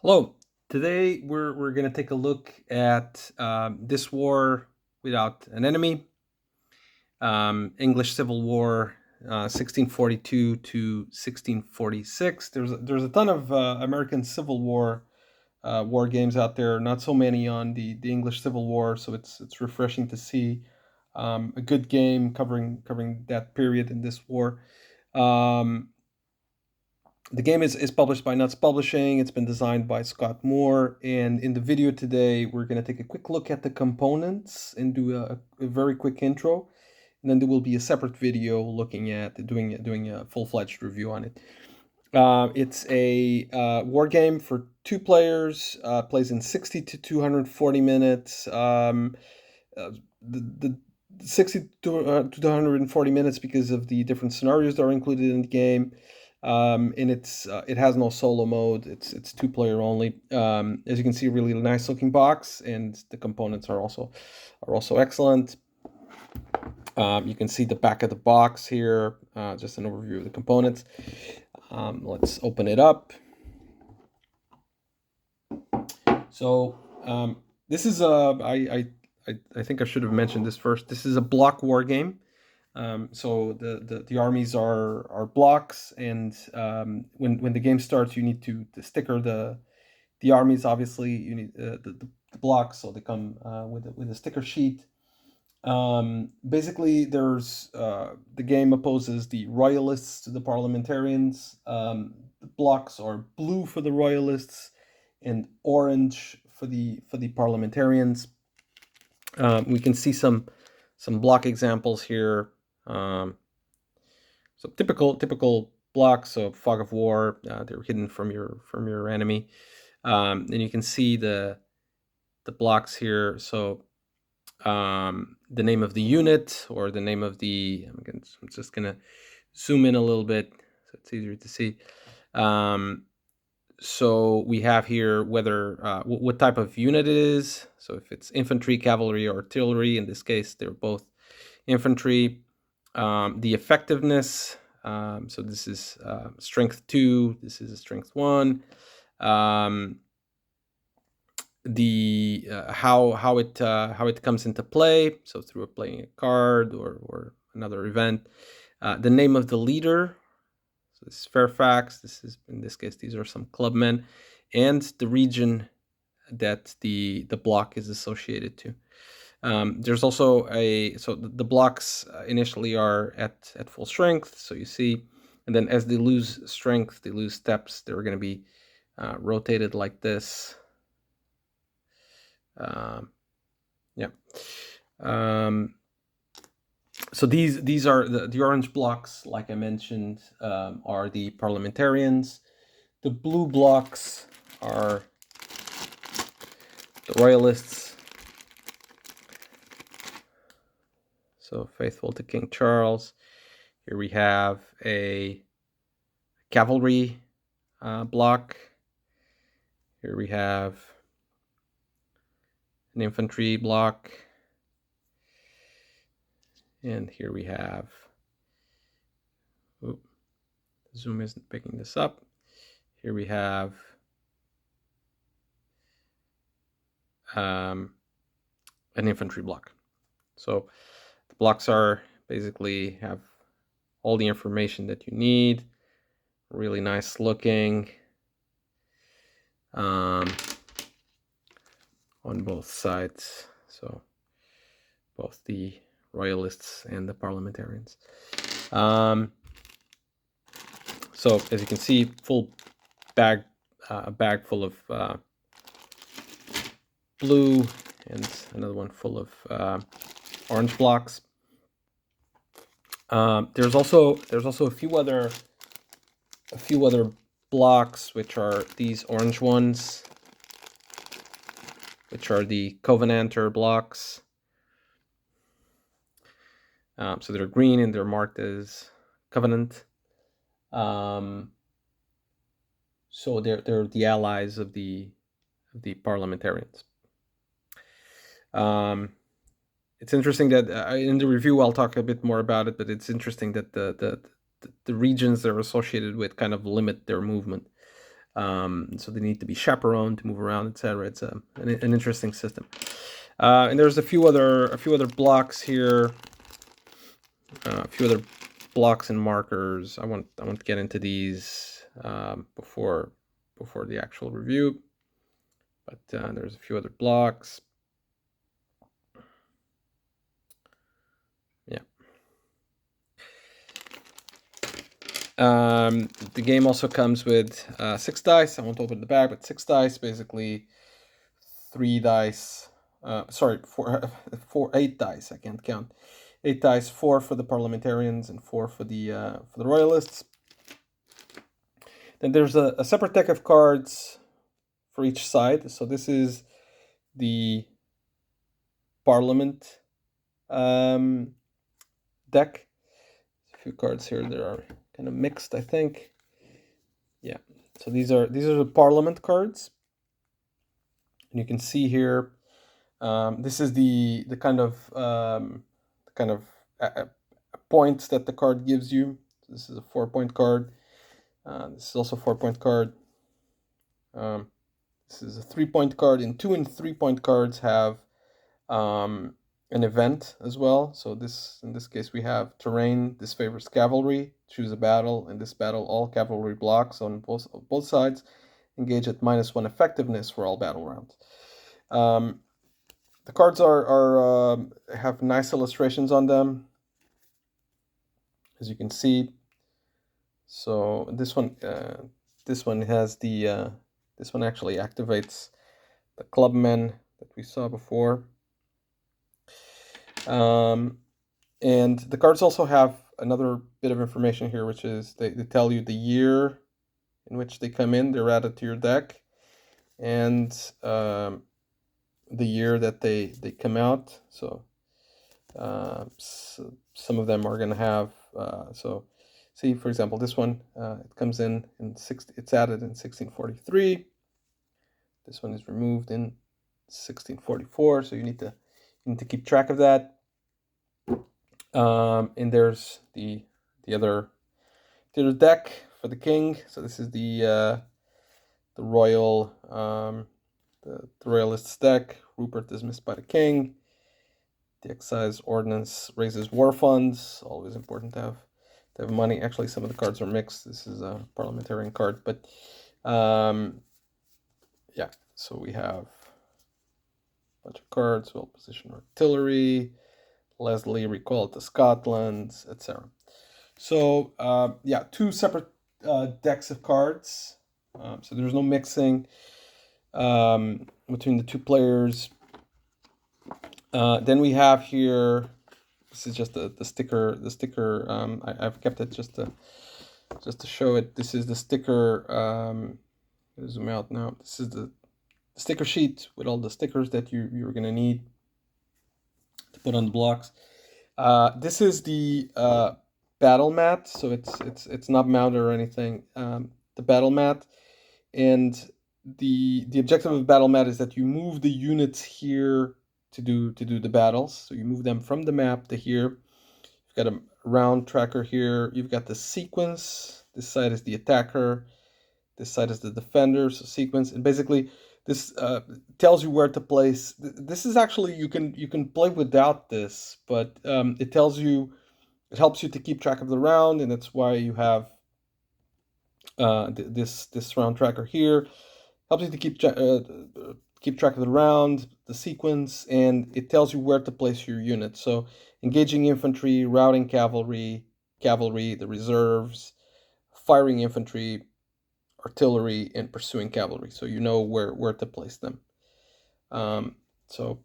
Hello. Today we're going to take a look at this war without an enemy, English Civil War, 1642 to 1646. There's a ton of American Civil War war games out there. Not so many on the English Civil War, so it's refreshing to see a good game covering that period in this war. Um, the game is published by Nuts Publishing. It's been designed by Scott Moore. And in the video today, we're going to take a quick look at the components and do a very quick intro. And then there will be a separate video looking at doing a full-fledged review on it. It's a war game for two players. Plays in 60 to 240 minutes. The 60 to 240 minutes because of the different scenarios that are included in the game. And it has no solo mode. It's two player only. As you can see, really nice looking box, and the components are also excellent. You can see the back of the box here, just an overview of the components. Let's open it up. So this is I think I should have mentioned this first. This is a block war game. So the armies are blocks, and when the game starts, you need to sticker the armies. Obviously, you need the blocks, so they come with a sticker sheet. Basically, there's the game opposes the royalists to the parliamentarians. The blocks are blue for the royalists and orange for the parliamentarians. We can see some block examples here. So typical blocks of fog of war. They're hidden from your enemy. And you can see the blocks here. So the name of the unit or the name of the. I'm just gonna zoom in a little bit so it's easier to see. So we have here whether what type of unit it is. So if it's infantry, cavalry, or artillery. In this case, they're both infantry. The effectiveness. So this is strength 2. This is a strength 1. The how it comes into play. So through playing a card or another event. The name of the leader. So this is Fairfax. This is, in this case, these are some clubmen, and the region that the block is associated to. There's also so the blocks initially are at full strength. So you see, and then as they lose strength, they lose steps. They're going to be rotated like this. Yeah. So these are the orange blocks, like I mentioned, are the parliamentarians. The blue blocks are the royalists. So faithful to King Charles. Here we have a cavalry block. Here we have an infantry block. And here we have, Zoom isn't picking this up. Here we have an infantry block. So the blocks are basically have all the information that you need. Really nice looking on both sides. So both the royalists and the parliamentarians. So as you can see, full bag, a bag full of blue, and another one full of orange blocks. There's also a few other blocks, which are these orange ones, which are the Covenanter blocks. So they're green and they're marked as Covenant. So they're the allies of the parliamentarians. It's interesting that in the review I'll talk a bit more about it, but it's interesting that the regions they're associated with kind of limit their movement. So they need to be chaperoned to move around, etc. It's an interesting system. And there's a few other blocks here, a few other blocks and markers. I want to get into these before the actual review, but there's a few other blocks. Yeah. The game also comes with 6 dice. I won't open the bag, but 6 dice, basically 3 dice. Sorry, 8 dice. I can't count. 8 dice, 4 for the parliamentarians and 4 for the royalists. Then there's a separate deck of cards for each side. So this is the Parliament deck. A few cards here that are kind of mixed, I think. Yeah. So these are the Parliament cards, and you can see here. This is the kind of points that the card gives you. So this is a 4-point card. This is also a 4-point card. This is a 3-point card, and 2 and 3-point cards have an event as well. So in this case we have terrain. This favors cavalry. Choose a battle. In this battle, all cavalry blocks on both sides engage at -1 effectiveness for all battle rounds. The cards have nice illustrations on them, as you can see. So this one has the this one actually activates the clubmen that we saw before. And the cards also have another bit of information here, which is they tell you the year in which they come in. They're added to your deck, and the year that they come out. So, some of them are going to have. So, see, for example, this one it comes in it's added in 1643. This one is removed in 1644. So you need to keep track of that. And there's the other deck for the king. So this is the royal the royalists deck. Rupert dismissed by the king. The excise ordinance raises war funds. Always important to have money. Actually, some of the cards are mixed. This is a parliamentarian card, but yeah. So we have a bunch of cards. Well-positioned artillery. Leslie recall to Scotland, etc. So yeah, 2 separate decks of cards. So there's no mixing between the 2 players. Then we have here. This is just the sticker. The sticker. I've kept it just to show it. This is the sticker. Zoom out now. This is the sticker sheet with all the stickers that you're gonna need to put on the blocks. This is the battle mat, so it's not mounted or anything. The battle mat, and the objective of battle mat is that you move the units here to do the battles. So you move them from the map to here. You've got a round tracker here. You've got the sequence. This side is the attacker. This side is the defender. So sequence, and basically this tells you where to place. This is actually you can play without this, but it tells you, it helps you to keep track of the round, and that's why you have this round tracker here. Helps you to keep track of the round, the sequence, and it tells you where to place your units. So engaging infantry, routing cavalry, the reserves, firing infantry, artillery, and pursuing cavalry. So you know where to place them. So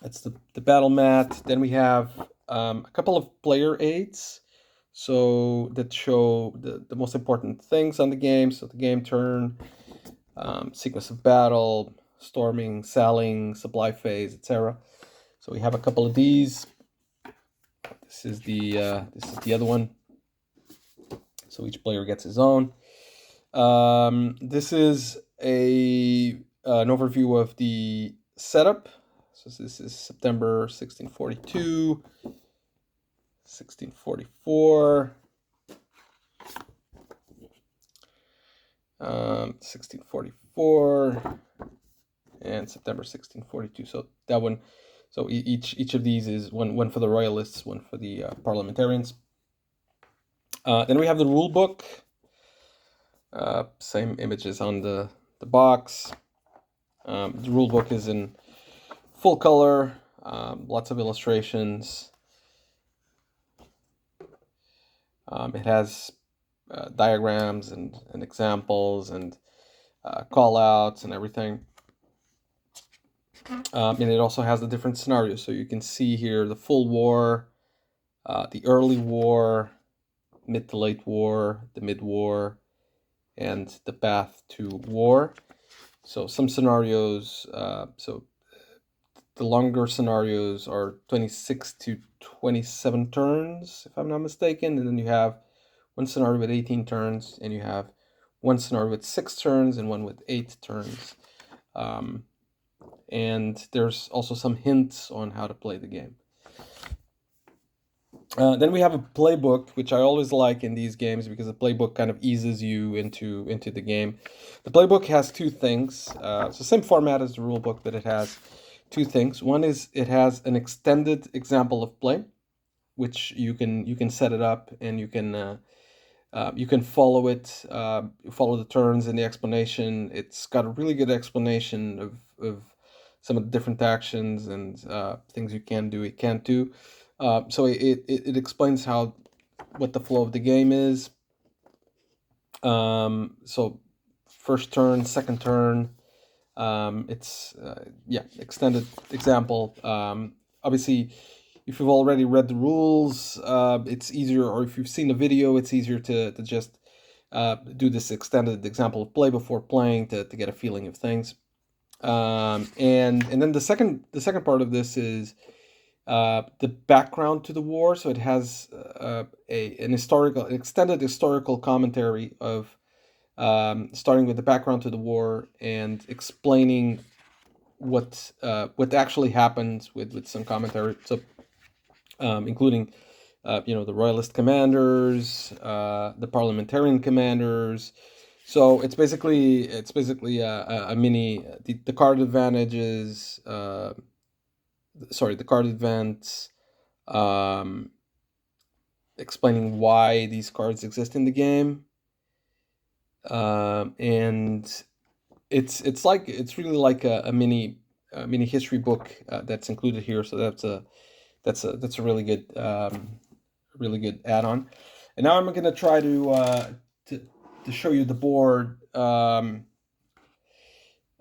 that's the battle mat. Then we have a couple of player aids, so that show the most important things on the game. So the game turn, sequence of battle, storming, sallying, supply phase, etc. So we have a couple of these. This is the other one. So each player gets his own. This is an overview of the setup. So this is September 1642, 1644. 1644, and September 1642. So that one, so each of these is one for the royalists, one for the parliamentarians. Then we have the rule book. Same images on the box. The rule book is in full color, lots of illustrations. It has diagrams and examples and call outs and everything. And it also has the different scenarios. So you can see here the full war, the early war, mid to late war, the mid war, and the path to war. So some scenarios, so the longer scenarios are 26 to 27 turns, if I'm not mistaken. And then you have one scenario with 18 turns, and you have one scenario with 6 turns and one with 8 turns. And there's also some hints on how to play the game. Then we have a playbook, which I always like in these games because the playbook kind of eases you into the game. The playbook has two things. It's the same format as the rule book, but it has two things. One is it has an extended example of play, which you can set it up and you can follow it, follow the turns and the explanation. It's got a really good explanation of some of the different actions and things you can do, it can't do. So it explains what the flow of the game is. So first turn, second turn. It's extended example. Obviously, if you've already read the rules, it's easier, or if you've seen the video, it's easier to just do this extended example of play before playing to get a feeling of things. And then the second part of this is the background to the war. So it has an extended historical commentary of starting with the background to the war and explaining what actually happened with some commentary. So including the royalist commanders, the parliamentarian commanders. So it's basically a mini the card advantages. The card events, explaining why these cards exist in the game, and it's really like a mini history book that's included here. So that's a really good add-on. And now I'm going to try to show you the board.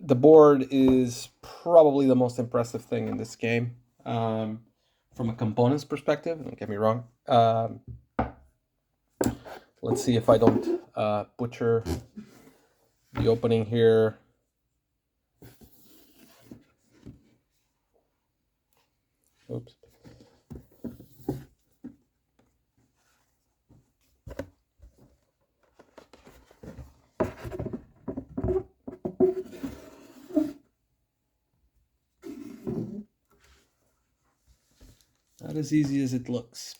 The board is probably the most impressive thing in this game, from a components perspective. Don't get me wrong. Let's see if I don't butcher the opening here. Oops. Not as easy as it looks.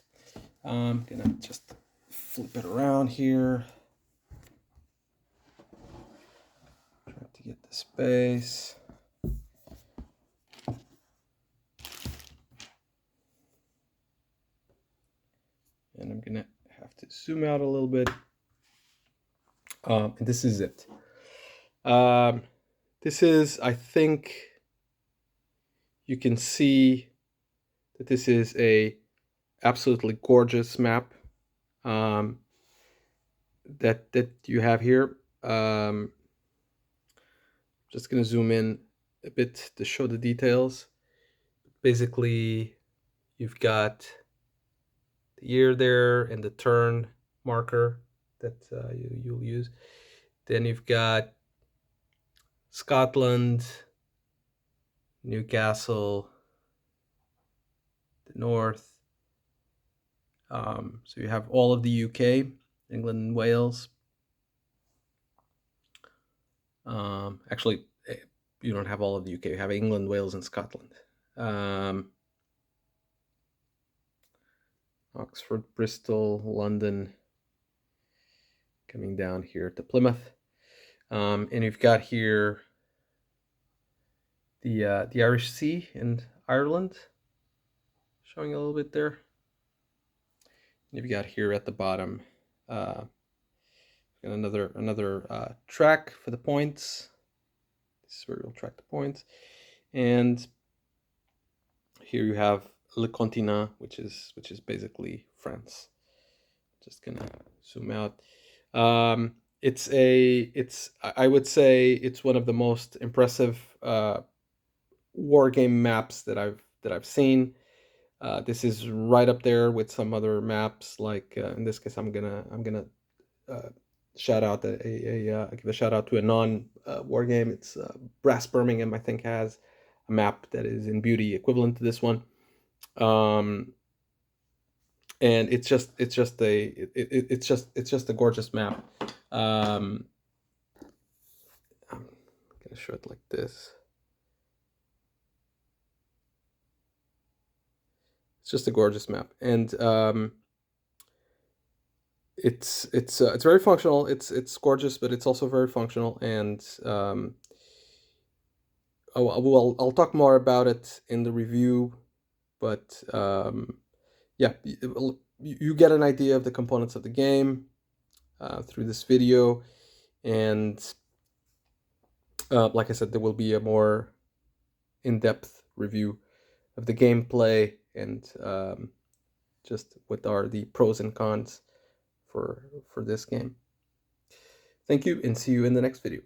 I'm gonna just flip it around here. Try to get the space. And I'm gonna have to zoom out a little bit. And this is it. This is, I think you can see that this is a absolutely gorgeous map that you have here. Just gonna zoom in a bit to show the details. Basically, you've got the year there and the turn marker that you'll use. Then you've got Scotland, Newcastle, the north. So you have all of the UK, England and Wales. Actually, you don't have all of the UK. You have England, Wales, and Scotland. Oxford, Bristol, London, coming down here to Plymouth. And you've got here the Irish Sea and Ireland, showing a little bit there. You've got here at the bottom got another track for the points. This is where we'll track the points. And here you have Le Continent, which is basically France. Just gonna zoom out. I would say it's one of the most impressive war game maps that I've seen. This is right up there with some other maps. Like in this case, I'm gonna shout out give a shout out to a non war game. It's Brass Birmingham. I think has a map that is in beauty equivalent to this one. And it's just a gorgeous map. I'm gonna show it like this. It's just a gorgeous map, and it's very functional. It's gorgeous, but it's also very functional. And I'll talk more about it in the review, but yeah, you get an idea of the components of the game through this video, and like I said, there will be a more in-depth review of the gameplay and just what are the pros and cons for this game. Thank you, and see you in the next video.